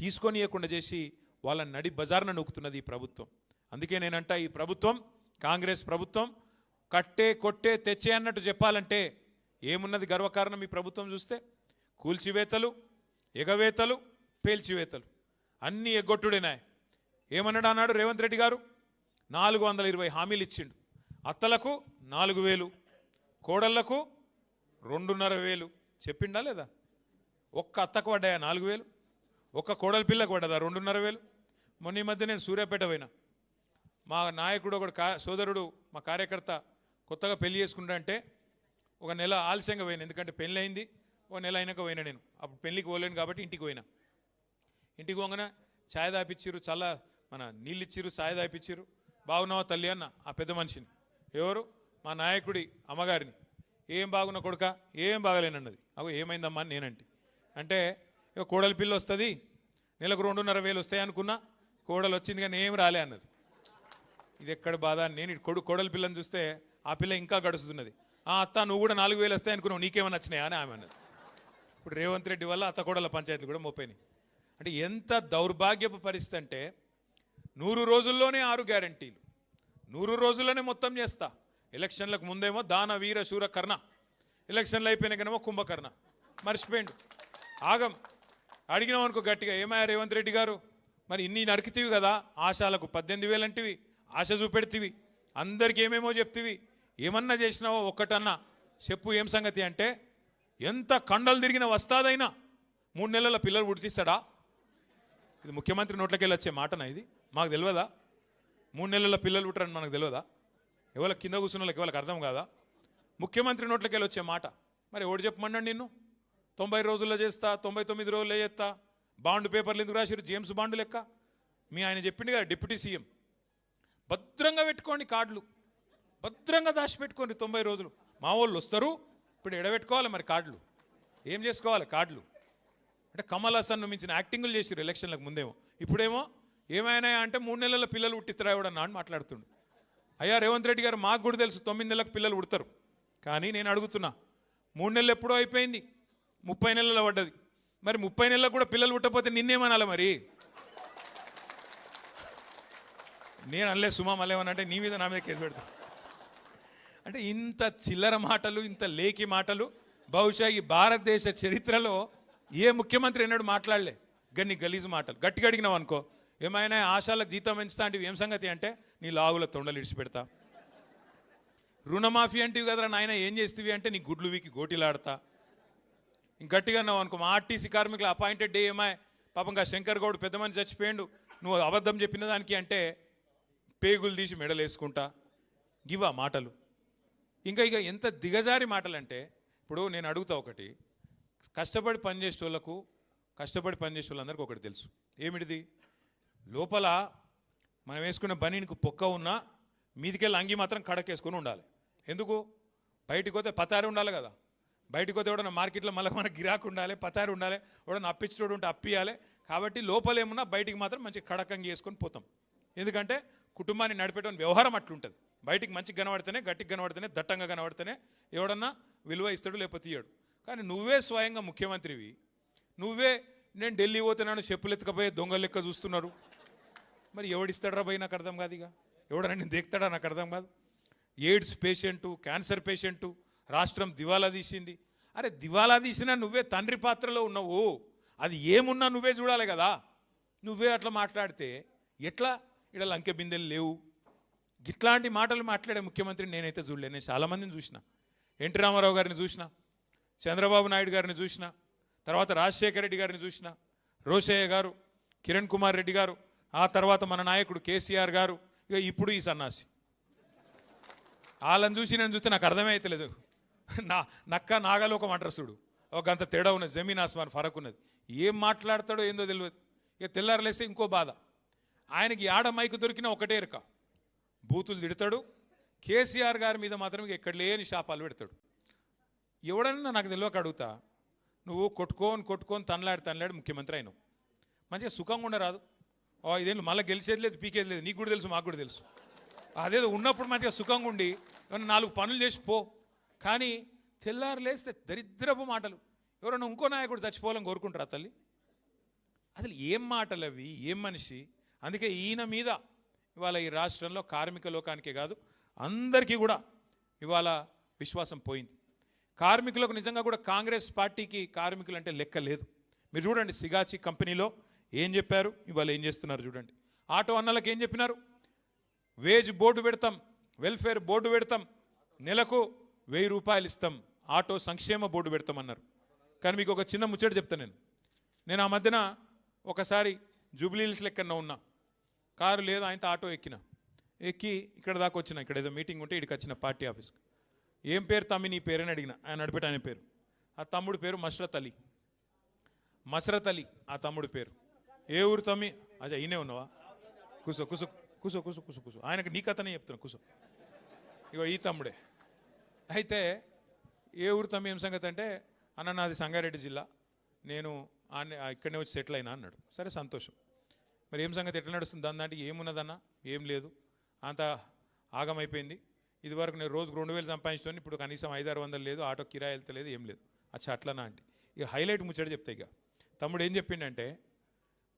తీసుకొనియకుండా చేసి వాళ్ళని నడి బజార్న నొక్కుతున్నది ఈ ప్రభుత్వం. అందుకే నేనంట ఈ ప్రభుత్వం కాంగ్రెస్ ప్రభుత్వం కట్టే కొట్టే తెచ్చే అన్నట్టు చెప్పాలంటే ఏమున్నది గర్వకారణం ఈ ప్రభుత్వం చూస్తే? కూల్చివేతలు, ఎగవేతలు, పేల్చివేతలు అన్నీ ఎగ్గొట్టుడేనాయి. ఏమన్నాడు అన్నాడు రేవంత్ రెడ్డి గారు? 420 హామీలు ఇచ్చిండు. అత్తలకు 4000, కోడళ్లకు 2,500 చెప్పిండా లేదా? ఒక్క అత్తకు పడ్డాయా 4000? ఒక్క కోడల పిల్లకు పడ్డదా 2,500? మొన్న ఈ మధ్య నేను సూర్యాపేట పోయినా. మా నాయకుడు ఒకడు సోదరుడు మా కార్యకర్త కొత్తగా పెళ్లి చేసుకుంటా అంటే ఒక నెల ఆలస్యంగా పోయినా, ఎందుకంటే పెళ్ళి అయింది. ఒక నెల అయినాక పోయినా. నేను అప్పుడు పెళ్ళికి పోలేను కాబట్టి ఇంటికి పోయినా. ఇంటికి పోగానే ఛాయ్ దాపిచ్చిర్రు, చాలా మన నీళ్ళు ఇచ్చిర్రు, ఛాయ్ దాపిచ్చిర్రు. బాగున్నావా తల్లి అన్న ఆ పెద్ద మనిషిని. ఎవరు? మా నాయకుడి అమ్మగారిని. ఏం బాగున్నా కొడుక? ఏం బాగలేనన్నది. అగో ఏమైందమ్మా అని నేనంటే, అంటే ఇక కోడల పిల్ల వస్తుంది, నెలకు 2,500 వస్తాయి అనుకున్నా, కోడలు వచ్చింది కానీ ఏం రాలే అన్నది. ఇది ఎక్కడ బాధ? నేను కోడల పిల్లని చూస్తే ఆ పిల్ల ఇంకా గడుస్తున్నది. అత్త నువ్వు కూడా 4,000 వస్తాయి అనుకున్నావు, నీకేమైనా వచ్చినాయా అని ఆమె అన్నది. ఇప్పుడు రేవంత్ రెడ్డి వల్ల అత్త కోడల పంచాయతీలు కూడా మోపోయినాయి. అంటే ఎంత దౌర్భాగ్యపు పరిస్థితి అంటే 100 రోజుల్లోనే 6 గ్యారంటీలు, 100 రోజుల్లోనే మొత్తం చేస్తా. ఎలక్షన్లకు ముందేమో దాన వీర శూర కర్ణ, ఎలక్షన్లు అయిపోయినాకనేమో కుంభకర్ణ. మర్చిపోయిండు. ఆగం. అడిగినాం అనుకో గట్టిగా, ఏమయ్యా రేవంత్ రెడ్డి గారు మరి ఇన్ని నరికితివి కదా, ఆశాలకు 18,000 అంటివి, ఆశ చూపెడితివి, అందరికి ఏమేమో చెప్తివి, ఏమన్నా చేసినావో ఒక్కటన్నా చెప్పు ఏం సంగతి అంటే, ఎంత కండలు తిరిగిన వస్తాదైనా 3 నెలల పిల్లలు పుట్టిస్తాడా? ఇది ముఖ్యమంత్రి నోట్లకెళ్ళి వచ్చే మాటనా? ఇది మాకు తెలియదా? 3 నెలల పిల్లలు పుట్టరని మనకు తెలియదా? ఎవరికి కింద కూర్చున్న వాళ్ళకి ఎవరికి అర్థం కాదా? ముఖ్యమంత్రి నోట్లకెళ్ళి వచ్చే మాట. మరి ఎవడు చెప్పమన్నాడు నిన్ను? 90 రోజుల్లో చేస్తా, 99 రోజుల్లో చేస్తా. బాండ్ పేపర్లు ఎందుకు రాసిరు? జేమ్స్ బాండ్ లెక్క. మీ ఆయన చెప్పింది కదా డిప్యూటీ సీఎం, భద్రంగా పెట్టుకోండి కార్డులు, భద్రంగా దాచిపెట్టుకోండి 90 రోజులు. మా వాళ్ళు వస్తారు, ఇప్పుడు ఎడబెట్టుకోవాలి మరి కార్డులు. ఏం చేసుకోవాలి కార్డులు? అంటే కమల్ హాసన్ మించిన యాక్టింగులు చేసిరు ఎలక్షన్లకు ముందేమో. ఇప్పుడేమో ఏమైనా అంటే 3 నెలల పిల్లలు ఉట్టిస్తారా ఎవడన్నా అని మాట్లాడుతుండు. అయ్యా రేవంత్ రెడ్డి గారు, మాకు కూడా తెలుసు 9 నెలలకు పిల్లలు ఉడతారు. కానీ నేను అడుగుతున్నా, 3 నెలలు ఎప్పుడో అయిపోయింది, 30 నెలలు పడ్డది. మరి 30 నెలలకు కూడా పిల్లలు పుట్టకపోతే నిన్నేమనాలి మరి? నేను అనలే సుమా మళ్ళేమనంటే నీ మీద నా మీద కేసు పెడతా. అంటే ఇంత చిల్లర మాటలు, ఇంత లేకి మాటలు బహుశా ఈ భారతదేశ చరిత్రలో ఏ ముఖ్యమంత్రి ఎన్నడూ మాట్లాడలే. గన్ని గలీజు మాటలు. గట్టిగా అడిగినావు అనుకో, ఏమైనా ఆశాలకు జీతం పెంచుతా అంటే ఏం సంగతి అంటే, నీ లాగుల తొండలు ఇడిచిపెడతా. రుణమాఫీ అంటివి కదరా నాయన, ఏం చేస్తేవి అంటే నీ గుడ్లు వీకి గోటిలాడతా. ఇంకట్టిగా అన్నావు అనుకో, మా ఆర్టీసీ కార్మికుల అపాయింటెడ్ డే ఏమాయ్ పాపంగా శంకర్ గౌడ్ పెద్ద మనిషి చచ్చిపోయిండు, నువ్వు అబద్ధం చెప్పిన దానికి అంటే పేగులు తీసి మెడలు వేసుకుంటా. గివా మాటలు. ఇంకా ఎంత దిగజారి మాటలు అంటే, ఇప్పుడు నేను అడుగుతా ఒకటి, కష్టపడి పనిచేసే వాళ్ళందరికీ ఒకటి తెలుసు. ఏమిటిది? లోపల మనం వేసుకున్న బనీనికి పొక్క ఉన్నా మీదికెళ్ళి అంగి మాత్రం కడకేసుకొని ఉండాలి. ఎందుకు? బయటికి పోతే పతారు ఉండాలి కదా. బయటికి పోతే ఎవడన్నా మార్కెట్లో మళ్ళీ మనకు గిరాకు ఉండాలి, పతారు ఉండాలి, ఎవడన్నా అప్పించడం ఉంటే అప్పియాలి. కాబట్టి లోపల ఏమున్నా బయటికి మాత్రం మంచి కడకంగి వేసుకొని పోతాం. ఎందుకంటే కుటుంబాన్ని నడిపేటువంటి వ్యవహారం అట్లుంటుంది. బయటికి మంచిగా కనబడితేనే, గట్టిగా కనబడితేనే, దట్టంగా కనబడితేనే ఎవడన్నా విలువ ఇస్తాడు, లేకపోతే ఇయ్యాడు. కానీ నువ్వే స్వయంగా ముఖ్యమంత్రివి, నువ్వే నేను ఢిల్లీ పోతున్నాను చెప్పులు ఎత్తుకపోయే దొంగ లెక్క చూస్తున్నారు. మరి ఎవడిస్తాడరా పోయి నాకు అర్థం కాదు. ఇక ఎవడన్నా నేను దేక్తాడా నాకు అర్థం కాదు. ఎయిడ్స్ పేషెంటు, క్యాన్సర్ పేషెంటు, రాష్ట్రం దివాలా తీసింది. అరే దివాలా తీసినా నువ్వే తండ్రి పాత్రలో ఉన్నావు, అది ఏమున్నా నువ్వే చూడాలి కదా. నువ్వే అట్లా మాట్లాడితే ఎట్లా? ఇక్కడ లంకె బిందెలు లేవు. ఇట్లాంటి మాటలు మాట్లాడే ముఖ్యమంత్రిని నేనైతే చూడలేను. నేను చాలామందిని చూసిన. ఎన్టీ రామారావు గారిని చూసిన, చంద్రబాబు నాయుడు గారిని చూసిన, తర్వాత రాజశేఖర రెడ్డి గారిని చూసిన, రోషయ్య గారు, కిరణ్ కుమార్ రెడ్డి గారు, ఆ తర్వాత మన నాయకుడు కేసీఆర్ గారు, ఇక ఇప్పుడు ఈ సన్నాసి. వాళ్ళని చూసి నేను చూస్తే నాకు అర్థమే అవుతలేదు. నక్క నాగలోకం అంటారు చూడు, ఒక అంత తేడా ఉన్నది, జమీన్ ఆస్మాన్ ఫరక్ ఉన్నది. ఏం మాట్లాడతాడో ఏందో తెలియదు. ఇక తెల్లారలేస్తే ఇంకో బాధ. ఆయనకి ఆడ మైకు దొరికినా ఒకటే ఎరక, బూతులు తిడతాడు. కేసీఆర్ గారి మీద మాత్రం ఎక్కడ లేని శాపాలు పెడతాడు. ఎవడన్నా నాకు తెలియక అడుగుతా, నువ్వు కొట్టుకొని తనలాడి ముఖ్యమంత్రి అయినావు, మంచిగా సుఖంగా ఉండరాదు? ఇదేం మళ్ళీ గెలిచేది లేదు, పీకేది లేదు, నీకు కూడా తెలుసు, మాకు కూడా తెలుసు. అదేదో ఉన్నప్పుడు మంచిగా సుఖంగా ఉండి 4 పనులు చేసి పో. కానీ తెల్లారు లేస్తే దరిద్రపు మాటలు. ఎవరైనా ఇంకో నాయకుడు చచ్చిపోవాలని కోరుకుంటారా తల్లి? అసలు ఏం మాటలు అవి, ఏం మనిషి. అందుకే ఈయన మీద ఇవాళ ఈ రాష్ట్రంలో కార్మిక లోకానికే కాదు అందరికీ కూడా ఇవాళ విశ్వాసం పోయింది. కార్మికులకు నిజంగా కూడా కాంగ్రెస్ పార్టీకి కార్మికులు అంటే లెక్క లేదు. మీరు చూడండి సిగాచి కంపెనీలో ఏం చెప్పారు, ఇవాళ ఏం చేస్తున్నారు చూడండి. ఆటో అన్నలకు ఏం చెప్పినారు, వేజ్ బోర్డు పెడతాం, వెల్ఫేర్ బోర్డు పెడతాం, నెలకు 1000 రూపాయలు ఇస్తాం, ఆటో సంక్షేమ బోర్డు పెడతామన్నారు. కానీ మీకు ఒక చిన్న ముచ్చట చెప్తాను. నేను ఆ మధ్యన ఒకసారి జూబ్లీహిల్స్ లెక్కన ఉన్నా, కారు లేదు ఆయనతో ఆటో ఎక్కి ఇక్కడ దాకా వచ్చిన, ఇక్కడ ఏదో మీటింగ్ ఉంటే ఇక్కడికి వచ్చిన పార్టీ ఆఫీస్కి. ఏం పేరు తమ్మి నీ పేరని అడిగిన, ఆయన నడిపేట ఆయన పేరు, ఆ తమ్ముడు పేరు మస్రత్ అలీ ఆ తమ్ముడు పేరు. ఏ ఊరు తమ్మి? అచ్చా ఈయనే ఉన్నావా? కూసో కూసో కూసో కూసో కూసో కూసో ఆయనకు నీ కథనే చెప్తున్నా, కూసో. ఇగో ఈ తమ్ముడే. అయితే ఏ ఊరు తమ్మి ఏం సంగతి అంటే, అన్న నాది సంగారెడ్డి జిల్లా, నేను ఇక్కడనే వచ్చి సెటిల్ అయినా అన్నాడు. సరే సంతోషం. మరి ఏం సంగతి ఎట్లా నడుస్తుంది దాని దాంట్లో? ఏమున్నదన్నా, ఏం లేదు, అంత ఆగమైపోయింది. ఇదివరకు నేను రోజుకు 2000 సంపాదించుకొని ఇప్పుడు కనీసం 500-600 లేదు, ఆటో కిరాయి వెళ్తలేదు, ఏం లేదు. అచ్చా అట్లనా అంటే ఇక హైలైట్ ముచ్చట చెప్తా. ఇక తమ్ముడు ఏం చెప్పిండంటే,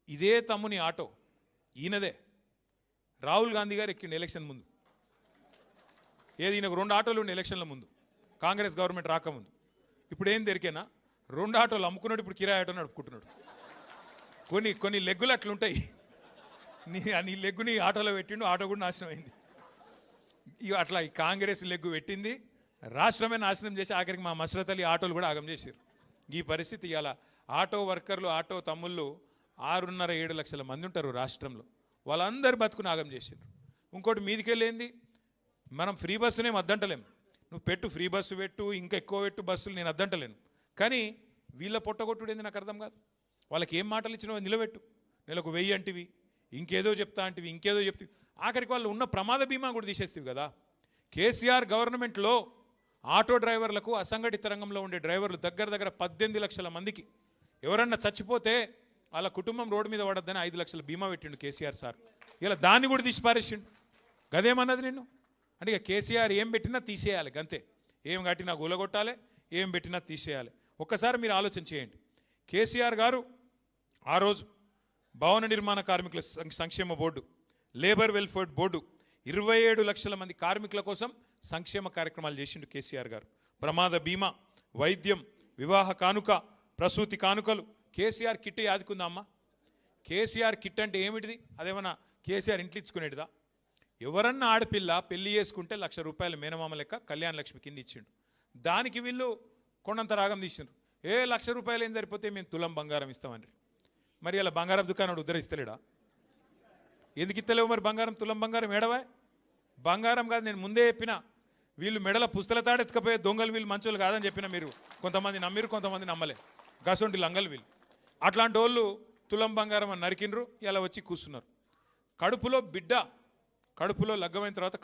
ఇదే తమ్ముని ఆటో ఈయనదే రాహుల్ గాంధీ గారు ఎక్కిండు ఎలక్షన్ ముందు. ఏది ఈయనకు 2 ఆటోలు ఉండే ఎలక్షన్ల ముందు, కాంగ్రెస్ గవర్నమెంట్ రాకముందు. ఇప్పుడు ఏం దొరికేనా, 2 ఆటోలు అమ్ముకున్నాడు, ఇప్పుడు కిరాయి ఆటో నడుపుకుంటున్నాడు. కొన్ని లెగ్గులు అట్లుంటాయి. నీ లెగ్గుని ఆటోలో పెట్టిండు, ఆటో కూడా నాశనం అయింది. ఇక అట్లా ఈ కాంగ్రెస్ లెగ్గు పెట్టింది, రాష్ట్రమే నాశనం చేసి ఆఖరికి మా మస్రత్ అలీ ఆటోలు కూడా ఆగం చేశారు. ఈ పరిస్థితి ఇవాళ ఆటో వర్కర్లు, ఆటో తమ్ముళ్ళు 6.5-7 లక్షల మంది ఉంటారు రాష్ట్రంలో, వాళ్ళందరూ బతుకుని ఆగం చేశారు. ఇంకోటి మీదికెళ్ళేంది, మనం ఫ్రీ బస్సునే అద్దంటలేము, నువ్వు పెట్టు ఫ్రీ బస్సు పెట్టు, ఇంకా ఎక్కువ పెట్టు బస్సులు, నేను అద్దంటలేను. కానీ వీళ్ళ పొట్టగొట్టుడు ఏంది నాకు అర్థం కాదు. వాళ్ళకి ఏం మాటలు ఇచ్చినావో నిలబెట్టు, నెలకు 1000 అంటివి, ఇంకేదో చెప్తా అంటివి, ఇంకేదో చెప్తివి, ఆఖరికి వాళ్ళు ఉన్న ప్రమాద బీమా కూడా తీసేస్తావు కదా. కేసీఆర్ గవర్నమెంట్లో ఆటో డ్రైవర్లకు, అసంఘటిత రంగంలో ఉండే డ్రైవర్లు దగ్గర 18 లక్షల మందికి ఎవరన్నా చచ్చిపోతే వాళ్ళ కుటుంబం రోడ్డు మీద పడద్దని 5 లక్షల బీమా పెట్టిండు కేసీఆర్ సార్. ఇలా దాన్ని కూడా తీసి పారేసిండు. గదేమన్నది నిన్ను అంటే, ఇక కేసీఆర్ ఏం పెట్టినా తీసేయాలి గంతే, ఏం కట్టినా గులగొట్టాలి, ఏం పెట్టినా తీసేయాలి. ఒక్కసారి మీరు ఆలోచన చేయండి. కేసీఆర్ గారు ఆ రోజు భవన నిర్మాణ కార్మికుల సంక్షేమ బోర్డు, లేబర్ వెల్ఫేర్ బోర్డు, 27 లక్షల మంది కార్మికుల కోసం సంక్షేమ కార్యక్రమాలు చేసిండు కేసీఆర్ గారు. ప్రమాద బీమా, వైద్యం, వివాహ కానుక, ప్రసూతి కానుకలు. కేసీఆర్ కిట్ యాదుకుందా అమ్మ? కేసీఆర్ కిట్ అంటే ఏమిటిది? అదేమన్నా కేసీఆర్ ఇంట్లో ఇచ్చుకునేటిదా? ఎవరన్నా ఆడపిల్ల పెళ్లి చేసుకుంటే 1,00,000 రూపాయలు మేనమామ లెక్క కళ్యాణ లక్ష్మి కింద ఇచ్చిండు. దానికి వీళ్ళు కొండంత రాగం తీసిండ్రు. 1,00,000 రూపాయలు ఏం సరిపోతే మేము తులం బంగారం ఇస్తామని. మరి అలా బంగారం దుకాణం ఉద్ధరిస్తలేడా? ఎందుకు ఇస్తలేవు మరి బంగారం? తులం బంగారం ఏడవా? బంగారం కాదు, నేను ముందే చెప్పిన, వీళ్ళు మెడల పుస్తల తాడెత్తుకపోయే దొంగలు, వీళ్ళు మంచోళ్ళు కాదని చెప్పిన. మీరు కొంతమంది నమ్మిరు, కొంతమంది నమ్మలే. గసొంటి లంగలు వీళ్ళు. అట్లాంటి వాళ్ళు తులం బంగారం అని నరికిండ్రు, ఇలా వచ్చి కూర్చున్నారు. కడుపులో బిడ్డ, కడుపులో లగ్గమైన తర్వాత